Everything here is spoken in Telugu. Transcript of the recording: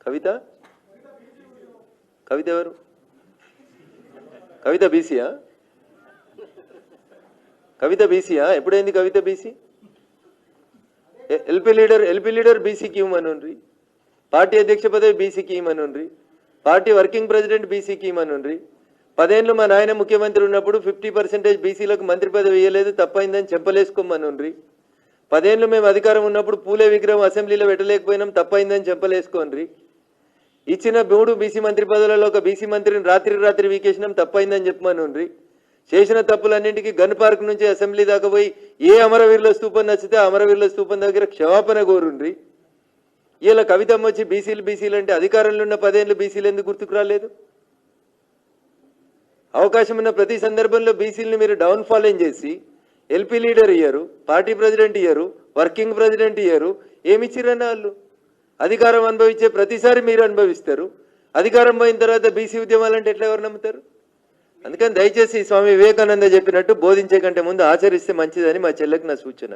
కవిత కవిత ఎవరు? కవిత బీసీయా? కవిత బీసీయా? ఎప్పుడైంది కవిత బీసీ? ఎల్పీ లీడర్ బీసీకి ఇవ్వమనుండ్రి, పార్టీ అధ్యక్ష పదవి బీసీకి ఇవ్వమనుండ్రి, పార్టీ వర్కింగ్ ప్రెసిడెంట్ బీసీకి ఇవ్వమనుండ్రి. 10 ఏళ్ళు మా నాయన ముఖ్యమంత్రి ఉన్నప్పుడు 50% బీసీలకు మంత్రి పదవి ఇవ్వలేదు, తప్పైందని చెంపలేసుకోమనుండ్రి. 10 ఏళ్ళు మేము అధికారం ఉన్నప్పుడు పూలే విగ్రహం అసెంబ్లీలో పెట్టలేకపోయినాం, తప్పైందని చెంపలేసుకోండి. ఇచ్చిన 3 బీసీ మంత్రి పదవులలో ఒక బీసీ మంత్రిని రాత్రి వీకేసినాం, తప్పైందని చెప్పమనుండ్రి. చేసిన తప్పులన్నింటికి గన్ పార్క్ నుంచి అసెంబ్లీ దాకా పోయి ఏ అమరవీరుల స్తూపం నచ్చితే అమరవీరుల స్తూపం దగ్గర క్షమాపణ కోరుండ్రి. ఇలా కవితమ్మ వచ్చి బీసీలు అంటే అధికారంలో ఉన్న 10 ఏళ్ళు బీసీలు ఎందుకు గుర్తుకు రాలేదు? అవకాశం ఉన్న ప్రతి సందర్భంలో బీసీలని మీరు డౌన్ఫాల్ చేసి ఎల్పీ లీడర్ ఇయ్యరు, పార్టీ ప్రెసిడెంట్ ఇయ్యరు, వర్కింగ్ ప్రెసిడెంట్ ఇయ్యరు. ఏమిచ్చిరన్న వాళ్ళు? అధికారం అనుభవించే ప్రతిసారి మీరు అనుభవిస్తారు. అధికారం పోయిన తర్వాత బీసీ ఉద్యమాలంటే ఎట్లా ఎవరు నమ్ముతారు? అందుకని దయచేసి స్వామి వివేకానంద చెప్పినట్టు బోధించే కంటే ముందు ఆచరిస్తే మంచిదని మా చెల్లెకి నా సూచన.